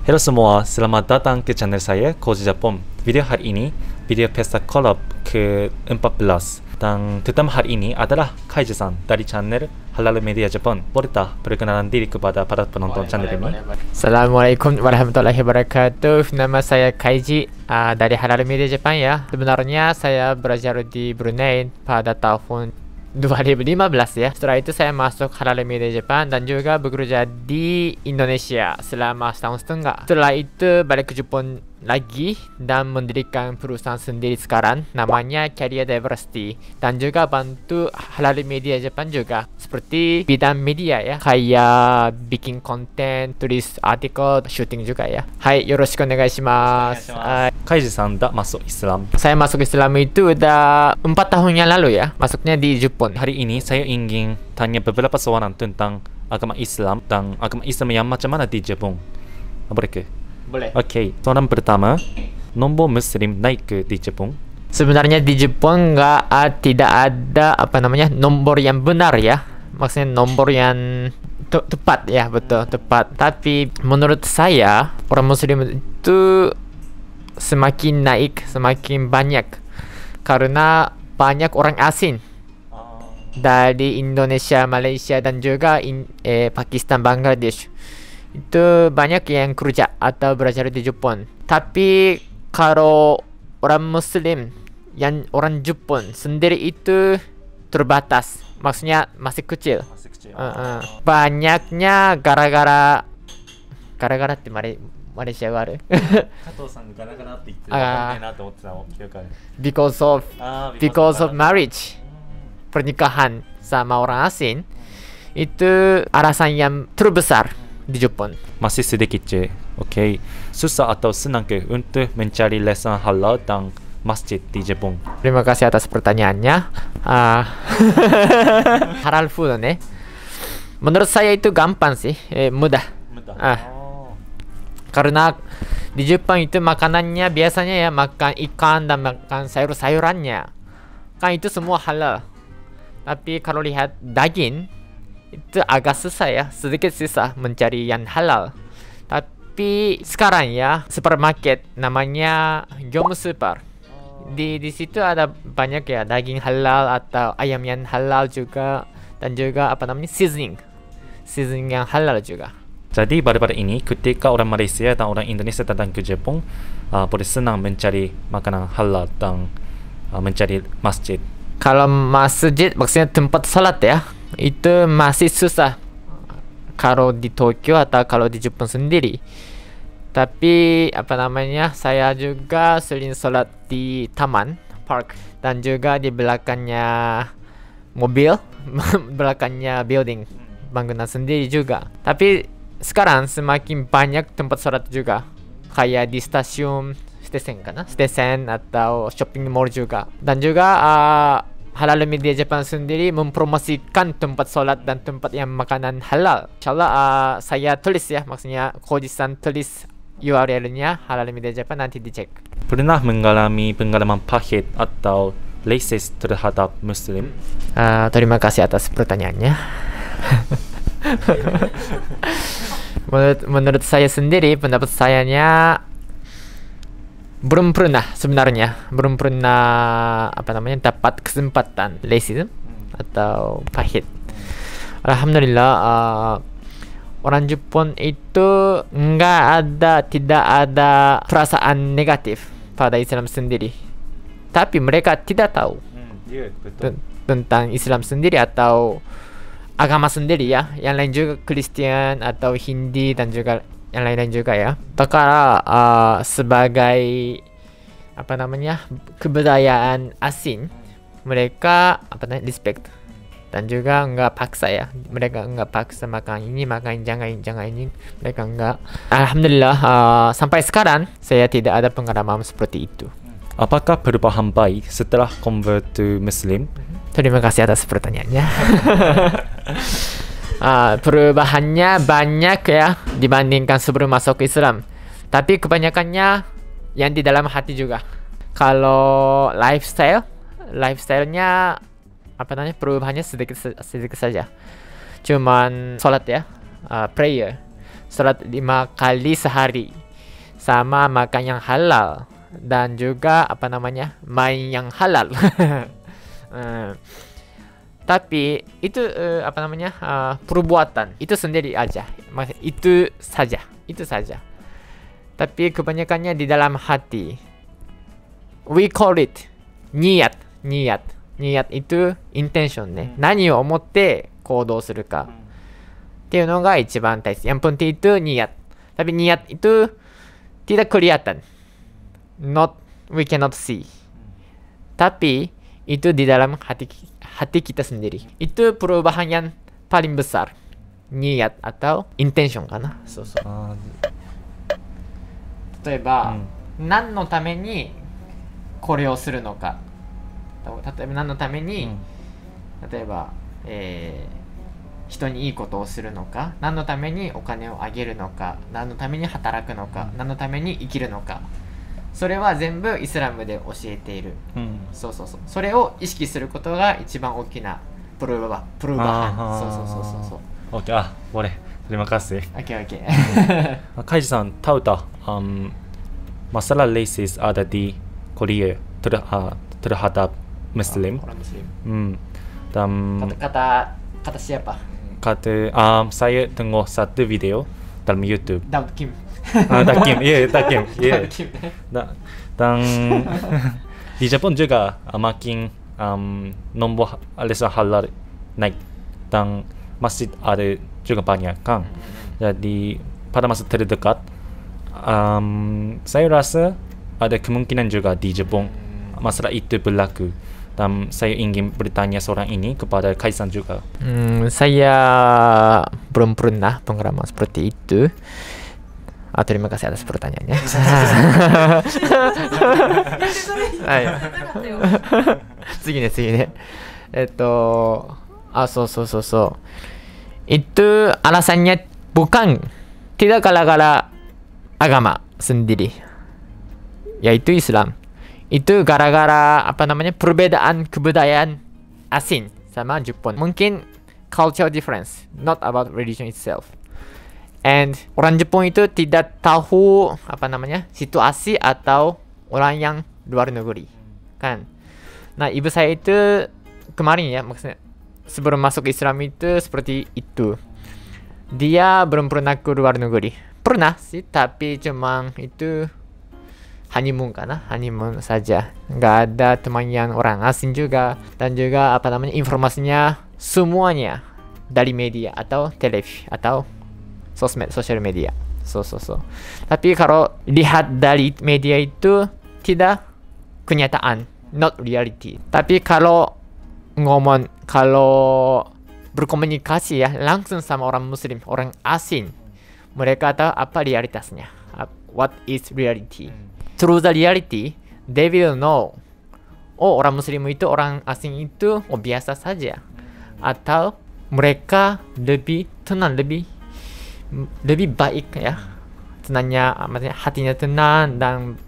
Halo semua, selamat datang ke channel saya, Koji Japon. Video hari ini, video pesta collab ke-14. Dan tetamu hari ini adalah Kaiji-san dari channel Halal Media Japan. Boleh tak perkenalan diri kepada para penonton channel ini? Assalamualaikum warahmatullahi wabarakatuh. Nama saya Kaiji dari Halal Media Japan ya. Sebenarnya saya belajar di Brunei pada tahun 2015 ya. Setelah itu saya masuk Halal Media Japan dan juga bekerja di Indonesia selama setahun setengah. Setelah itu balik ke Jepun lagi dan mendirikan perusahaan sendiri sekarang namanya Career Diversity, dan juga bantu Halal Media Japan juga seperti bidang media ya, kayak bikin konten, tulis artikel, syuting juga ya. Hai, yoroshiku onegaishimasu. Kaiji-san dah masuk Islam. Saya masuk Islam itu udah 4 tahun yang lalu ya, masuknya di Jepun. Hari ini saya ingin tanya beberapa soalan tentang agama Islam dan agama Islam yang macam mana di Jepun. Boleh ke? Boleh. Oke, soalan pertama, nombor Muslim naik ke di Jepun? Sebenarnya di Jepun tidak ada nomor yang benar ya, maksudnya nomor yang tepat ya, betul tepat. Tapi menurut saya orang Muslim itu semakin naik, semakin banyak karena banyak orang asing dari Indonesia, Malaysia dan juga Pakistan, Bangladesh. Itu banyak yang kerja atau belajar di Jepun. Tapi kalau orang Muslim yang orang Jepun sendiri itu terbatas, maksudnya masih kecil. Banyaknya gara-garaってMalaysia がある because of marriage, pernikahan sama orang asing itu alasan yang terbesar di Jepun. Masih sedikit je. Oke, susah atau senang ke untuk mencari lesan halal dan masjid di Jepun? Terima kasih atas pertanyaannya. Halal food nih, menurut saya itu gampang sih, mudah. Karena di Jepang itu makanannya biasanya ya makan ikan dan makan sayur-sayurannya, kan itu semua halal. Tapi kalau lihat daging itu agak susah ya, sedikit susah mencari yang halal. Tapi sekarang ya, supermarket namanya Gyomu Super. Di situ ada banyak ya daging halal atau ayam yang halal juga, dan juga seasoning yang halal juga. Jadi pada ini ketika orang Malaysia dan orang Indonesia datang ke Jepun, boleh senang mencari makanan halal dan mencari masjid. Kalau masjid maksudnya tempat salat ya, itu masih susah kalau di Tokyo atau kalau di Jepun sendiri. Tapi saya juga sering sholat di taman, park, dan juga di belakangnya mobil, belakangnya building, bangunan sendiri juga. Tapi sekarang semakin banyak tempat sholat juga, kayak di stasiun atau shopping mall juga. Dan juga Halal Media Japan sendiri mempromosikan tempat sholat dan tempat yang makanan halal. Insyaallah saya tulis ya, maksudnya Koji-san tulis URL-nya Halal Media Japan, nanti dicek. Pernah mengalami pengalaman pahit atau racist terhadap Muslim? Terima kasih atas pertanyaannya. Menurut saya sendiri, pendapat sayanya belum pernah dapat kesempatan racism atau pahit. Alhamdulillah, orang Jepun itu tidak ada perasaan negatif pada Islam sendiri. Tapi mereka tidak tahu tentang Islam sendiri atau agama sendiri ya. Yang lain juga Kristen atau Hindi dan juga yang lain-lain juga ya. Karena sebagai kebudayaan asing, mereka respect dan juga nggak paksa ya. Mereka nggak paksa makan ini, makan jangan ini. Mereka nggak. Alhamdulillah, sampai sekarang saya tidak ada pengalaman seperti itu. Apakah perubahan baik setelah convert to Muslim? Terima kasih atas pertanyaannya. Perubahannya banyak ya dibandingkan sebelum masuk Islam. Tapi kebanyakannya yang di dalam hati juga. Kalau lifestyle-nya perubahannya sedikit saja. Cuman sholat ya, prayer. sholat 5 kali sehari, sama makan yang halal, dan juga main yang halal. Tapi itu perbuatan itu sendiri aja, itu saja. Tapi kebanyakannya di dalam hati. We call it ニヤッitu intention ね、何を思って行動するかっていうのが一番大切。Yang penting itu niat. Tapi niat itu tidak kelihatan. We cannot see. Tapi itu di dalam hati kita sendiri. Itu perubahan yang paling besar. Niat atau intention かな。そうそう。例えば、何のためにこれをするのか。例えば何のために、例えば、人にいいことをするのか、何のためにお金をあげるのか、何のために働くのか、何のために生きるのか、それは全部イスラムで教えている。そう。それを意識することが一番大きなperubahan.そう。Oke, boleh. Terima kasih. Oke. Kaiji-san, tahu tak masalah rasis ada di Korea terhadap Muslim? Orang Muslim. Dan Kata siapa? Saya tengok satu video dalam YouTube. Daud Kim. Daud Kim. Dan di Jepun juga makin nombor restoran halal naik, dan masjid ada juga banyak kan. Jadi pada masa terdekat saya rasa ada kemungkinan juga di Jepun masalah itu berlaku. Dan saya ingin bertanya seorang ini kepada Kaiji-san juga. Saya belum pernah pengalaman seperti itu. Terima kasih atas pertanyaannya.次ね。そう。Itu alasannya bukan tidak gara-gara agama sendiri, yaitu Islam. Itu gara-gara perbedaan kebudayaan asing sama Jepun. Mungkin cultural difference, not about religion itself. And orang Jepun itu tidak tahu situasi atau orang yang luar negeri, kan? Nah, ibu saya itu kemarin ya, maksudnya sebelum masuk Islam itu seperti itu. Dia belum pernah ke luar negeri. Pernah sih, tapi cuma itu honeymoon saja. Nggak ada teman yang orang asing juga. Dan juga informasinya semuanya dari media atau televisi atau sosial media. So. Tapi kalau lihat dari media itu tidak kenyataan, not reality. Tapi kalau berkomunikasi ya langsung sama orang Muslim, orang asing, mereka tahu apa realitasnya. What is reality? Through the reality, they will know. Orang Muslim itu, orang asing itu biasa saja. Atau mereka lebih tenang, lebih baik ya. Tenangnya, maksudnya hatinya tenang dan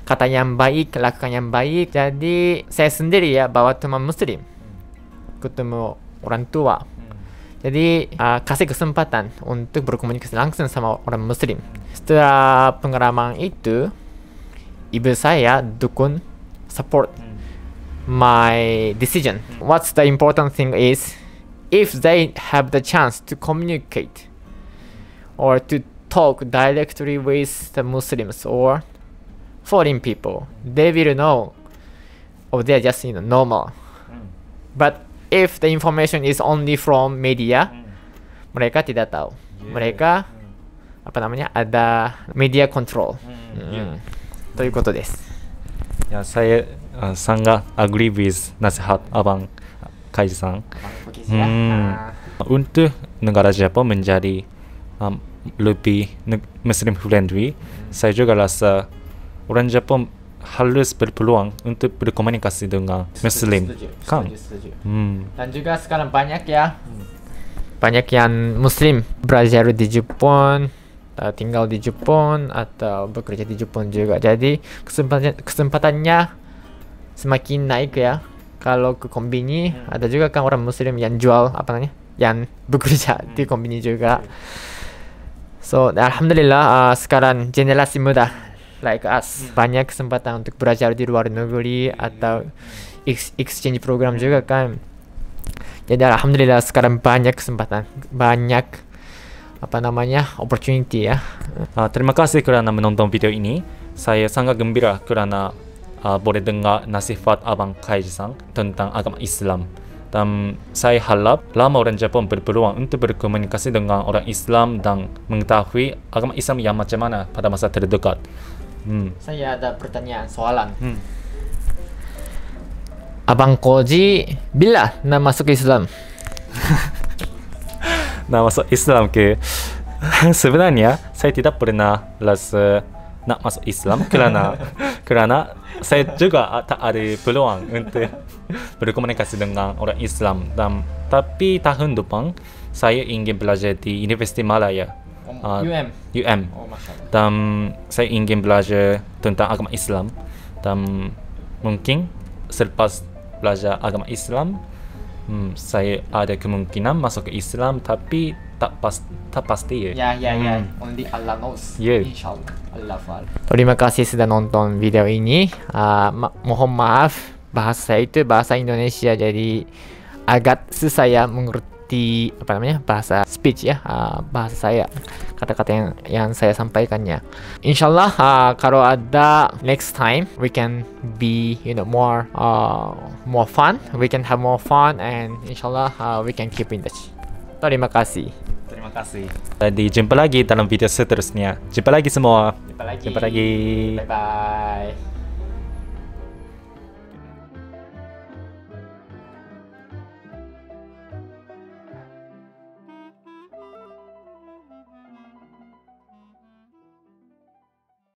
kata yang baik, lakukan yang baik. Jadi saya sendiri ya bawa teman Muslim, ketemu orang tua. Jadi kasih kesempatan untuk berkomunikasi langsung sama orang Muslim. Setelah pengalaman itu, ibu saya dukung, support my decision. What's the important thing is, if they have the chance to communicate or to talk directly with the Muslims or foreign people, they will know, they're just normal. But if the information is only from media, mereka tidak tahu. Mereka ada media control. ということです。Ya, saya sangat agree with nasihat Abang Kaiji-san. Untuk negara Jepun menjadi lebih Muslim friendly, saya juga rasa orang Jepun harus berpeluang untuk berkomunikasi dengan Muslim, kan? Dan juga sekarang banyak yang Muslim belajar di Jepun, tinggal di Jepun atau bekerja di Jepun juga. Jadi kesempatannya semakin naik ya. Kalau ke kombini ada juga kan orang Muslim yang jual yang bekerja di kombini juga. So, alhamdulillah sekarang generasi muda like us banyak kesempatan untuk belajar di luar negeri atau exchange program juga kan. Jadi alhamdulillah sekarang banyak kesempatan, banyak opportunity ya. Terima kasih kerana menonton video ini. Saya sangat gembira kerana boleh dengar nasihat Abang Kaiji-san tentang agama Islam. Dan saya harap lama orang Jepun berpeluang untuk berkomunikasi dengan orang Islam dan mengetahui agama Islam yang macam mana pada masa terdekat. Saya ada pertanyaan, soalan. Abang Koji bila nak masuk Islam? Nak masuk Islam ke? Sebenarnya saya tidak pernah rasa nak masuk Islam kerana saya juga tak ada peluang untuk berkomunikasi dengan orang Islam. Tapi tahun depan saya ingin belajar di Universiti Malaya. UM. Oh, Masya Allah. Dan saya ingin belajar tentang agama Islam. Dan mungkin selepas belajar agama Islam, saya ada kemungkinan masuk ke Islam, tapi tak pasti ya. Ya. Only Allah knows. Yeah. Insyaallah. Allah fa'al. Terima kasih sudah nonton video ini. Mohon maaf bahasa itu bahasa Indonesia, jadi agak susah ya mengerti bahasa speech ya, bahasa saya, kata-kata yang saya sampaikannya. Insyaallah kalau ada next time we can be more fun, we can have more fun, and insyaallah we can keep in touch. Terima kasih. Terima kasih. Jadi jumpa lagi dalam video seterusnya. Jumpa lagi semua. Jumpa lagi. Bye bye.